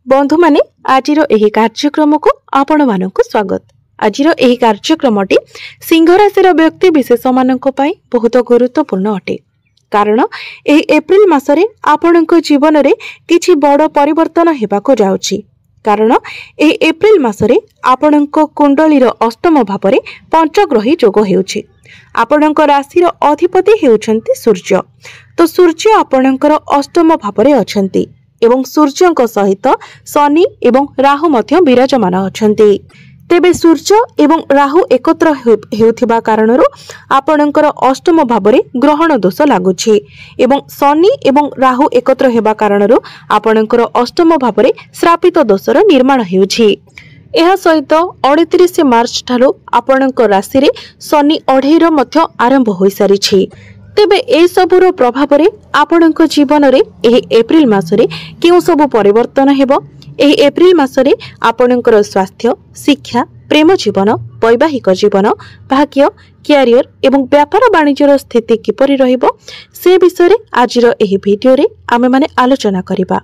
बंधु माने आजिर एही कार्यक्रम को आपण मानक स्वागत। आजिर एही कार्यक्रमटी सिंह राशि व्यक्ति विशेष मानक पई बहुत गुरुत्वपूर्ण अटे, कारण एही एप्रिल मासरे आपणक जीवन रे किछि बड़ परिवर्तन हेबाको जाउछि। कारण एही एप्रिल मासरे आपणक कुंडलीर अष्टम भावरे पंचग्रही जोग हेउछि। आपणक राशि अधिपति हेउछन्ति सूर्य। तो सूर्य आपणकर अष्टम भावरे अछन्ति एवं सूर्यंक सहित शनि एवं राहु मध्य विराजमान अछन्ति। तेबे सूर्य एवं राहु एकत्र हेउथिबा कारणरो आपणकर अष्टम भावरे ग्रहण दोष लागुछि एवं शनि एवं राहु एकत्र हेबा कारणरो आपणकर अष्टम भावरे श्रापित दोषर निर्माण हेउछि। एहा सहित 29 मार्च ठारो आपणक राशि रे शनि अढेर मध्य आरंभ होई सारिछि। तेबे ए सबुर प्रभाव रे आपणक जीवन रे एही एप्रिल मासरे केउ सबु परिवर्तन हेबो। एही एप्रिल मासरे आपणकर स्वास्थ्य, शिक्षा, प्रेम जीवन, वैवाहिक जीवन, भाग्य, क्यारियर एवं व्यापार वाणिज्यर स्थिति किपरि रहिबो से विषय रे आजिर एही वीडियो रे आमे माने आलोचना करिबा।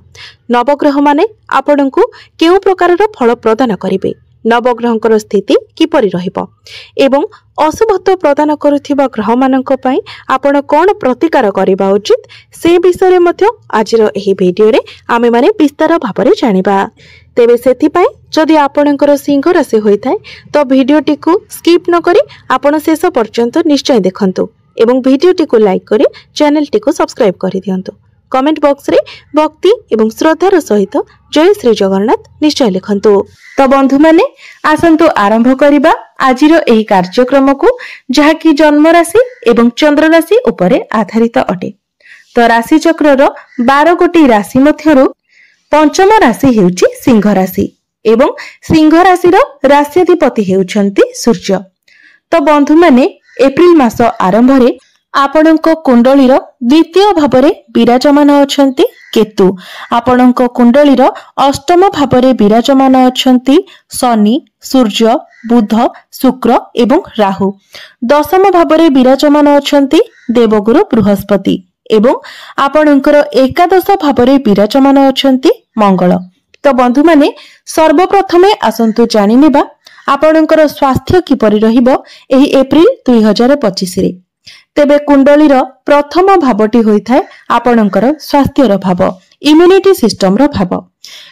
नवग्रह माने आपणकु केउ प्रकारर फल प्रदान करिवे, नवग्रहंकर स्थिति किपरि रहिबो एवं अशुभत्व प्रदान करुथिबा ग्रह मानक पई आपण कोन प्रतिकार करिबा उचित से विषय मध्य आजिर एही वीडियो रे आमे माने विस्तार भाबरे जानिबा। तेबे सेथि पई जदि आपणकर सिंह राशि होई थाए तो वीडियोटी को स्किप न करी आपण शेष पर्यंत निश्चय देखंतु एवं वीडियोटी को लाइक करी चैनल टी को सब्सक्राइब करि दियंतु। कमेंट बॉक्स रे भक्ति एवं श्रद्धार सहित जय श्री जगन्नाथ निश्चय लिखंतु। तो बंधु माने आसंतु आरंभ करिबा आजिर एही कार्यक्रम को, जहा कि जन्म राशि एवं चंद्र राशि उपरे आधारित अटे। तो राशि चक्रर 12 गोटी राशि मध्यरु पंचम राशि हेउची सिंह राशि एवं सिंह राशिर राश्याधिपति हेउछन्ति सूर्य। तो बंधु माने एप्रिल मास आरंभ रे आपणक कुंडलीर द्वितीय भावरे विराजमान अछन्ति केतु। आपणक कुंडलीर अष्टम भावरे विराजमान अछन्ति शनि, सूर्य, बुध, शुक्र एवं राहु। दशम भावरे विराजमान अछन्ति देवगुरु बृहस्पति एवं आपणकर एकादश भावरे विराजमान अछन्ति मंगल। तो बंधु माने सर्वप्रथमे आसंतु जानि नेबा आपणकर स्वास्थ्य किपरि रहिबो एही एप्रिल 2025 रे। तेबे कुंडलीर प्रथम भावटी होई थाए आपणकर स्वास्थ्यर भाव, इम्यूनिटी सिस्टम रो भाव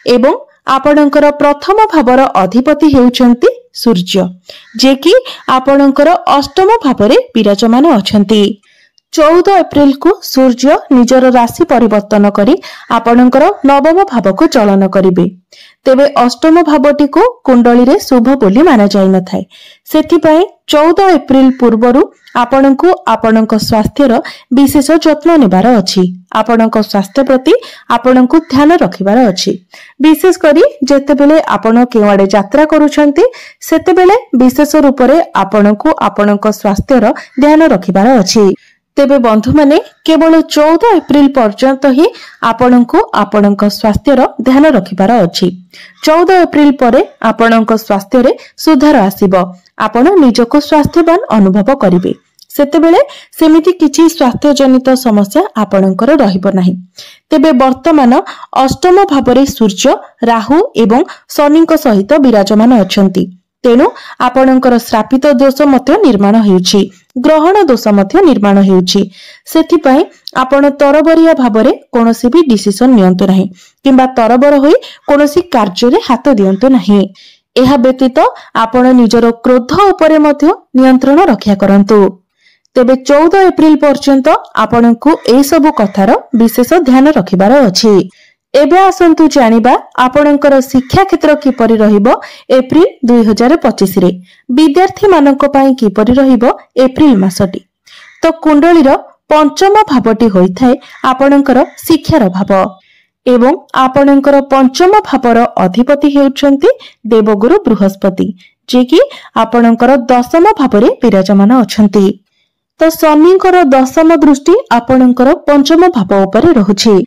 एवं आपणकर प्रथम भावर अधिपति हेउचंती सूर्य, जे कि आपणकर अष्टम भावरे विराजमान अछंती। 14 एप्रिल को सूर्य निजर राशि परिवर्तन करी आपणकर नवम भाव को चलन करिवे। तेबे अष्टम भावटी को कुंडली रे शुभ बोली माना जाय न थाए। सेथि पई 14 एप्रिल पूर्वरु आपणको आपणक स्वास्थ्यर विशेष जत्न नेबार अछि। आपणक स्वास्थ्य प्रति आपणको ध्यान रखिबार अछि। विशेष करी जेतेबेले आपण केवाडे यात्रा करूछंती सेतेबेले विशेष रूप रे आपणको आपणक स्वास्थ्यर ध्यान रखिबार अछि। तेबे बंधु माने केवल 14 एप्रिल पर्यंत ही आपणको आपणक स्वास्थ्यर ध्यान रखिबार अछि। 14 एप्रिल परे आपणक स्वास्थ्य रे सुधार आसीबो। आपण निजको स्वास्थ्यवान अनुभव करिवे। सेतेबेले सेमिति किछि स्वास्थ्य जनित समस्या आपणकर रहिबो नाही। तेबे वर्तमान अष्टम भावरे सूर्य, राहु एवं शनिक सहित विराजमान अछंती। तेणु आपणकर श्रापित दोष मध्य निर्माण हेउछि, ग्रहण दोष मध्य निर्माण हेउछि। सेथि पई आपण तरबरिया भावरे कोनोसी भी डिसिजन नियंतु नाही किंबा तरबर होई कोनोसी कार्य रे हाथ दियंतु नाही। एहा व्यतीत आपण निजर क्रोध उपरे मध्य नियंत्रण रक्षा करंतु। तेबे 14 एप्रिल पर्यंत आपणकु ए सब कथार विशेष ध्यान रखिबार अछि। एबे आसंतु जानिबा आपणकर शिक्षा क्षेत्र किपरि रहिबो एप्रिल 2025 रे। विद्यार्थी मानक पई किपरि रहिबो एप्रिल मासटी। तो कुंडलीर पंचम भावटी होई थाए आपणकर शिक्षार भाव एवं आपणकर पंचम भावर अधिपति हेउछन्ति देवगुरु बृहस्पति, जे कि आपणकर दशम भावरे विराजमान अछन्ति। तो शनिकर दशम दृष्टि आपणकर पंचम भाव उपरे रहुछि।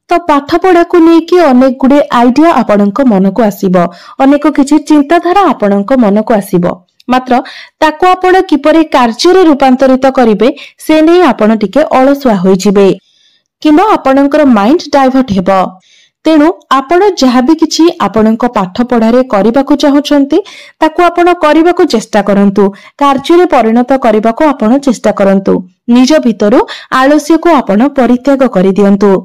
तो पाठ पढ़ा को लेकि अनेक गुडे आइडिया आपणक मन को आसीबो, अनेक किछि चिंताधारा आपणक मन को आसीबो। मात्र ताको आपण किपरि कार्य रे रूपांतरित करिवे से नै आपण टिके अलसुआ होई जिवे किंबा आपणकर माइंड डाइवर्ट हेबो। तेणु आपण जहाँ भी किछि आपणक पाठ पढ़ारे करबाकू चाहुचंती ताकू आपण करबाकू चेष्टा करंतु, कार्य परिणत करबाकू आपण चेष्टा करंतु, निज भितरु आलस्य को आपण परित्याग करि दियंतु।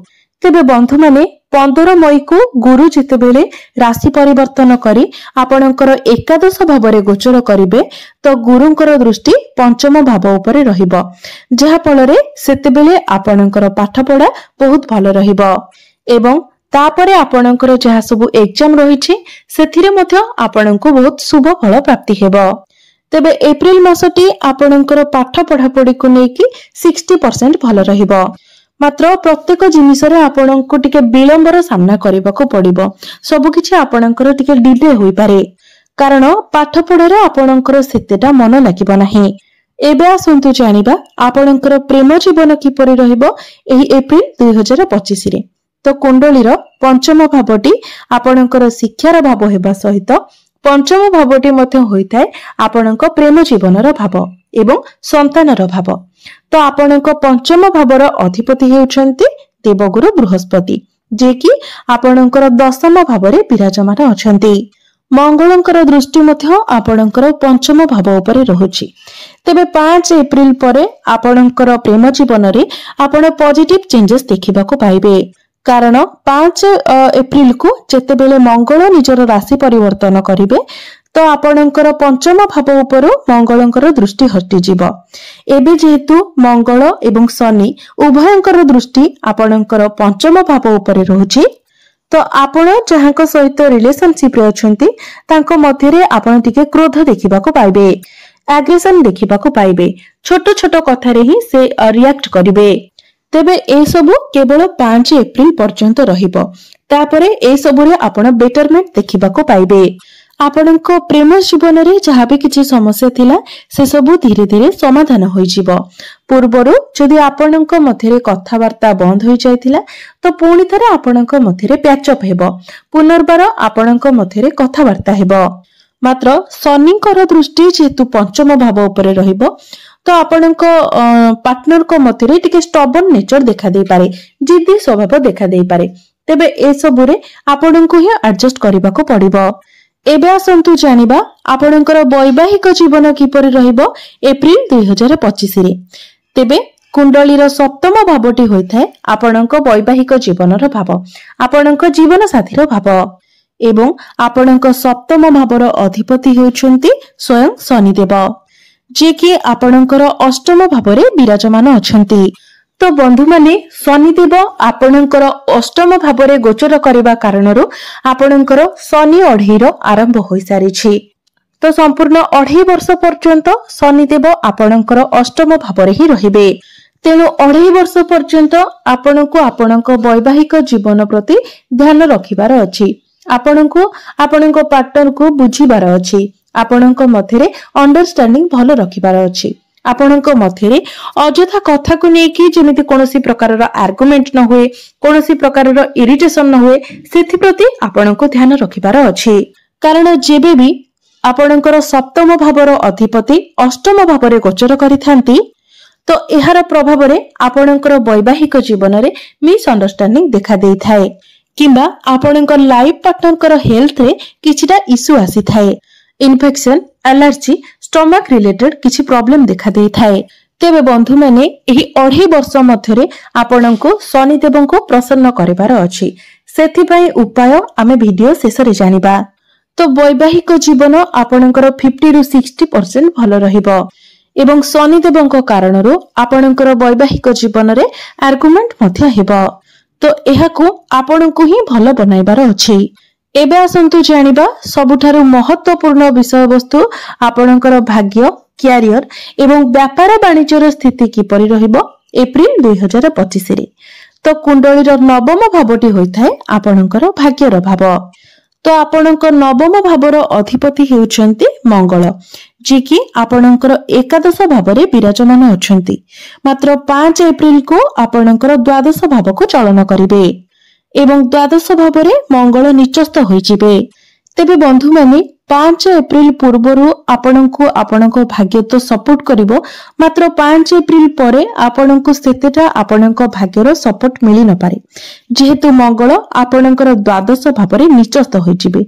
तेबे बंधु माने 15 मई को गुरु जितेबेले राशि परिवर्तन करी आपणकर एकादश भावरे गोचर करिवे तो गुरुंकर दृष्टि पंचम भाव उपरे रहिबो, जहा फलरे सेतेबेले आपणकर पाठ पढ़ा बहुत भल रहिबो एवं तापरे आपणकर जहा सब एग्जाम रहिछि सेथिरे मध्य आपणको बहुत शुभ फल प्राप्ति हेबो। तेबे एप्रिल मासटी आपणकर पाठ पढ़ा पढ़ी को नेकी 60% भल रहिबो, मात्र प्रत्येक जिनिसरे आपणको टिके विलंबर सामना करबाको पड़िबो, सब किछि आपणकर टिके डिले होई पारे कारण पाठ पढ़ारे आपणकर सेतेटा मन लागिबो नाही। एबे आसंतु जानिबा आपणकर प्रेम जीवन किपरि रहिबो एही एप्रिल 2025 रे। तो कुंडलीर पंचम भावटी आपणकर शिक्षार भाव हेबा सहित पंचम भावटी मध्य होइथाय आपणक प्रेम जीवनर भाव एवं संतानर भाव। तो आपणक पंचम भावर अधिपति हेउछन्ति देवगुरु बृहस्पति, जे कि आपणकर दशम भावरे विराजमान अछन्ति। मंगलंकर दृष्टि मध्य आपणकर पंचम भाव उपरे रहुछि। तेबे 5 एप्रिल परे आपणकर प्रेम जीवन रे आपण पॉजिटिव चेंजेस देखिबाको पाइबे, कारण 5 एप्रिल को जेतेबेले मंगल निजर राशि परिवर्तन करिवे तो आपणकर पंचम भाव उपरो मंगलंकर दृष्टि हटि जिवो। एबे जेहेतु मंगल एवं शनि उभयंकर दृष्टि आपणकर पंचम भाव उपरे रहुछि तो आपण जहांक सहित रिलेशनशिप रे अछंती तांको मध्य रे आपण टिके क्रोध देखिबाको पाइबे, एग्रेशन देखिबाको पाइबे, छोट छोट कथा रे ही से रिएक्ट करिवे। तेबे ए सबु केवल 5 एप्रिल पर्यंत रहिबो, तापरे ए सबुरे आपण बेटरमेंट देखिबाको पाइबे। आपणको प्रेम जीवन रे जहाँ भी किछि समस्या थिला से सबु धीरे धीरे समाधान होई जिवो। पूर्वरु जदि आपणको मध्यरे कथावार्ता बंद होई जायतिला तो पुणी थरे आपणको मध्यरे पैचअप हेबो, पुनर्बार आपणको मध्यरे कथावार्ता हेबो। मात्र शनिकर दृष्टि जेतु पंचम भाव उपरे रहिबो तो आपणको पार्टनर को मध्यरे टिके स्टबर्न नेचर देखा दे पारे, जिद्दी स्वभाव देखा दे पारे। तेबे ए सबुरे आपणको ही एडजस्ट करबाको पड़िबो। एबे आसंतु जानिबा आपणकर वैवाहिक जीवन किपरि रहिबो एप्रिल 2025 रे। तेबे कुंडलीर सप्तम भावटी होइथाय आपणक वैवाहिक जीवनर भाव, आपणक जीवन साथीर भाव एवं आपणक सप्तम भावर अधिपति हेउछन्ति स्वयं शनिदेव, जे कि आपणकर अष्टम भावरे विराजमान अछन्ति। तो बंधु माने शनिदेव आपणकर अष्टम भावरे गोचर करबा कारणरो आपणकर शनि अढ़ेर आरंभ होई सारिछि। तो संपूर्ण 2.5 वर्ष पर्यंत शनिदेव आपणकर अष्टम भावरे ही रहिबे। तेणु 2.5 वर्ष पर्यंत आपणको आपणक वैवाहिक जीवन प्रति ध्यान रखिबार अछि, आपणको आपणक पार्टनर को बुझिबार अछि, आपणक मध्यरे अंडरस्टैंडिंग भलो रखिबार अछि। आपणक मध्यरे अजथा कथा को नेकी जेमिति कोनोसी प्रकारर आर्गुमेंट न होए, कोनोसी प्रकारर इरिटेशन न होए, सेथि प्रति आपणको ध्यान रखिबार अछि। कारण जेबे भी आपणकर सप्तम भावर अधिपति अष्टम भावरे गोचर करिथांती तो एहार प्रभाव रे आपणकर वैवाहिक जीवन रे मिसअंडरस्टैंडिंग देखा देई थाए, किंबा आपणकर लाइफ पार्टनर हेल्थ रे किछिटा इश्यू आसी थाए, इन्फेक्शन, एलर्जी, स्टमक रिलेटेड किछि प्रॉब्लम देखा देई थाए। तेबे बंधु माने एही 2.5 वर्ष मध्यरे आपणको शनिदेवको प्रसन्न करिवार अछि, सेथि पई उपाय आमे वीडियो शेष रे जानिबा। तो वैवाहिक जीवन आपणकर 50 रु 60% भलो रहिबो एवं शनिदेवको कारणरो आपणकर वैवाहिक जीवन रे आर्गुमेंट मध्य हेबो। तो एहाकू आपणको ही भलो बनाइबार अछि। एबे आसंतु जानिबा सबुठारु महत्वपूर्ण विषय वस्तु आपणकर भाग्य, क्यारियर एवं व्यापार वाणिज्यर स्थिति किपरि रहिबो एप्रिल 2025 रे। तो कुंडलीर नवम भावटी होइथाय आपणकर भाग्यर भाव। तो आपणकर नवम भावर अधिपति हेउछन्ति मंगल, जे कि आपणकर एकादश भावरे विराजमान अछन्ति। मात्र 5 एप्रिल को आपणकर द्वादश भाव को चलन करिवे एवं द्वादश भावरे मंगल निचस्थ होइजिबे। तेबे बंधु माने 5 एप्रिल पूर्वरु आपणको आपणको भाग्य तो सपोर्ट करिवो, मात्र 5 एप्रिल परे आपणको सेतेटा आपणको भाग्यर सपोर्ट मिली न पारे, जेहेतु मंगल आपणकर द्वादश भावरे निचस्त होइजिबे।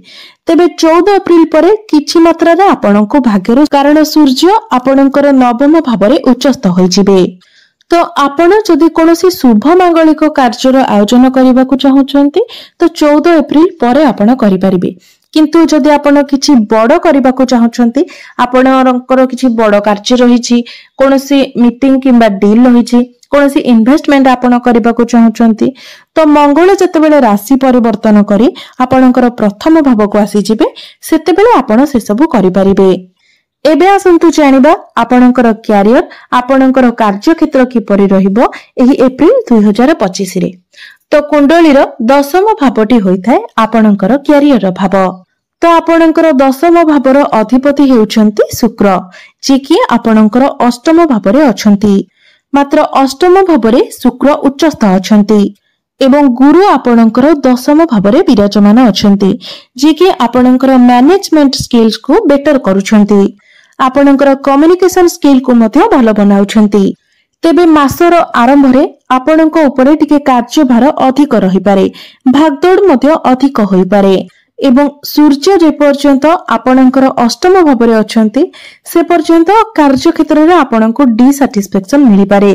तेबे 14 एप्रिल परे किछि मात्रा रे आपणको भाग्यर, कारण सूर्य आपणकर नवम भावरे उच्चस्त होइजिबे। तो आपण जदि कोनोसी शुभ मांगलिक कार्यर आयोजन करबा को चाहुचंती तो 14 एप्रिल परे आपण करि परिबे। किंतु जदि आपण किछि बड़ करबा को चाहुचंती, आपणकर किछि बड़ कार्य रहिछि, कोनोसी मीटिंग किंबा डील रहिछि, कोनोसी इन्वेस्टमेंट आपण करबा को चाहुचंती, तो मंगल जतेबेले राशि परिवर्तन करी आपणकर प्रथम भाव को आसी जिबे, सेतेबेले आपण से सब करि परिबे। एबे आसंतु जानिबा आपणकर क्यारियर, आपणकर कार्यक्षेत्र किपरि रहिबो एही एप्रिल 2025 रे। तो कुंडलीर दशम भावटी होइथाय आपणकर क्यारियर भाव। तो आपणकर दशम भावर अधिपति हेउछंती शुक्र, जे कि आपणकर अष्टम भावरे अछंती। मात्र अष्टम भावरे शुक्र उच्चस्थ अछंती एवं गुरु आपणकर दशम भावरे विराजमान अछंती, जे कि आपणकर मैनेजमेंट स्किल्स को बेटर करूछंती, आपणकर कम्युनिकेशन स्किल को मध्य भल बनाउछंती। तेबे मासर आरंभ रे आपणको ऊपर टिके कार्यभार अधिक रही पारे, भागदौड़ मध्य अधिक होई पारे एवं सूर्य जे पर्यंत आपणकर अष्टम भावरे अछंती से पर्यंत कार्यक्षेत्र रे आपणको डिसैटिस्फैक्शन मिली पारे।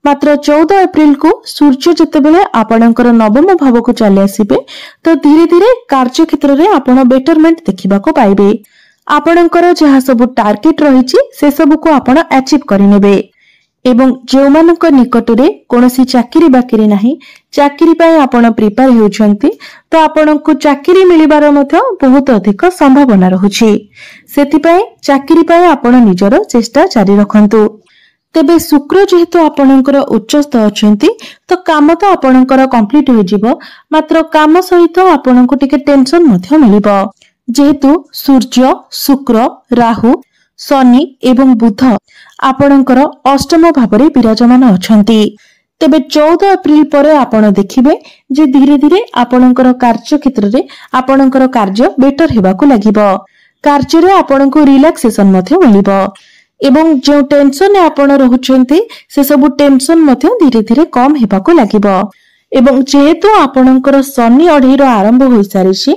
मात्र 14 एप्रिल को सूर्य जतेबेले आपणकर नवम भाव को चली आसीबे, तो धीरे धीरे कार्यक्षेत्र रे आपण बेटरमेंट देखिबा को पाइबे। आपणकर जहा सब टार्गेट रहिछि से सब को आपण अचीव करिनेबे एवं जेउमानक निकटरे कोनोसी चाकरी बाकरी नाही, चाकरी पाए आपण प्रिपेयर हेउछंती, तो आपणको चाकरी मिलिबार मध्य बहुत अधिक संभावना रहुछि। सेति पाए चाकरी पाए आपण निजर चेष्टा जारी रखंतु। तेबे शुक्र जेहेतु आपणकर उच्चस्थ अछंती, तो काम तो आपणकर कंप्लीट हो जिवो, मात्र काम सहित आपणको टिके टेंशन मध्य मिलिबो। जेहेतु सूर्य, शुक्र, राहु, शनि एवं बुध आपणकर अष्टम भावरे विराजमान अछंती। तेबे 14 एप्रिल परे आपण देखिबे जे धीरे धीरे आपणकर कार्यक्षेत्र रे आपणकर कार्य बेटर हेबाकू लागिबो। कार्य रे आपणको रिलैक्सेशन मध्य मिलिबो एवं जो टेंशन आपण रहुचंती से सब टेंशन मध्य धीरे धीरे कम हेबाकू लागिबो। एवं जेहेतु आपणकर शनि अढेर आरंभ होई सारिछि,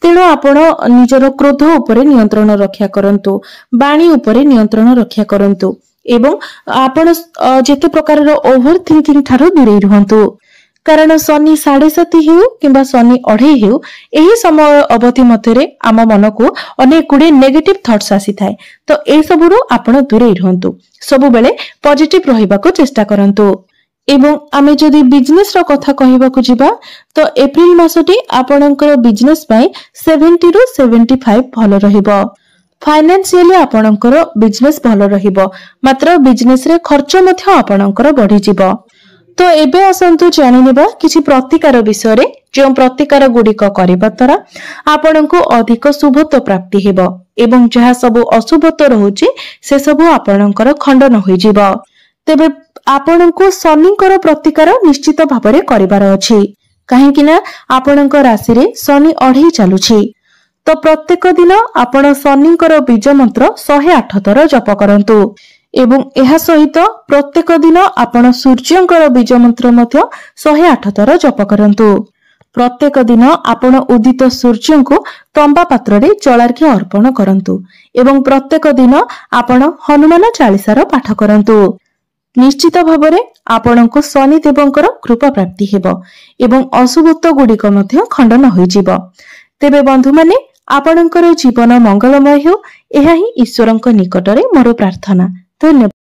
तेणु आपण निजर क्रोध उपरे नियंत्रण रक्षा करंतु, बाणी उपरे नियंत्रण रक्षा करंतु एवं आपण जेते प्रकार ओभर थिंकिंग ठारो दूरे रहंतु। कारण शनि 7.5 हेउ किंबा शनि 2.5 हेउ, एही समय अवधि मध्यरे आम मन को अनेक गुडे नेगेटिव थॉट्स आसी थाए, तो ए सबुरु आपण दूरे रहंतु, सब बेले पॉजिटिव रहिबा को चेष्टा करंतु। एवं आमे जदि बिजनेस रो कथा कहिबा को जिबा, तो एप्रिल मासटी आपणकर बिजनेस पई 70 रु 75 भलो रहिबो। फाइनेंशियली आपणकर बिजनेस भलो रहिबो, मात्र बिजनेस रे खर्च मध्य आपणकर बढ़ी जिवो। तो एबे आसंतु जानि नेबा किछि प्रतिकार विषय रे, जो प्रतिकार गुडिक करिबा द्वारा आपणको अधिक शुभत्व प्राप्ति हेबो एवं जहा सब अशुभत्व रहुछि से सब आपणकर खंडन होई जिवो। तेबे आपणको शनिकर प्रतिकार निश्चित भाबरे करिबार अछि, काहेकि ना आपणक राशि रे शनि 2.5 चालुछि। तो प्रत्येक दिन आपण शनिकर बीज मंत्र 108 थर जप करंतु एवं एहा सहित प्रत्येक दिन आपण सूर्यंकर बीज मंत्र मध्य 108 थर जप करंतु। प्रत्येक दिन आपण उदित सूर्य को तंबा पात्र रे जलार्घ्य अर्पण करंतु एवं प्रत्येक दिन आपण हनुमान चालीसार पाठ करंतु। निश्चित भाबरे आपणको शनि देवंकर कृपा प्राप्ति हेबो एवं अशुभत्व गुडिक मध्य खंडन होई जिवो। तेबे बंधु माने आपणकर जीवन मंगलमय हो, एहा ही ईश्वरंक निकटरे मोर प्रार्थना। धन्यवाद।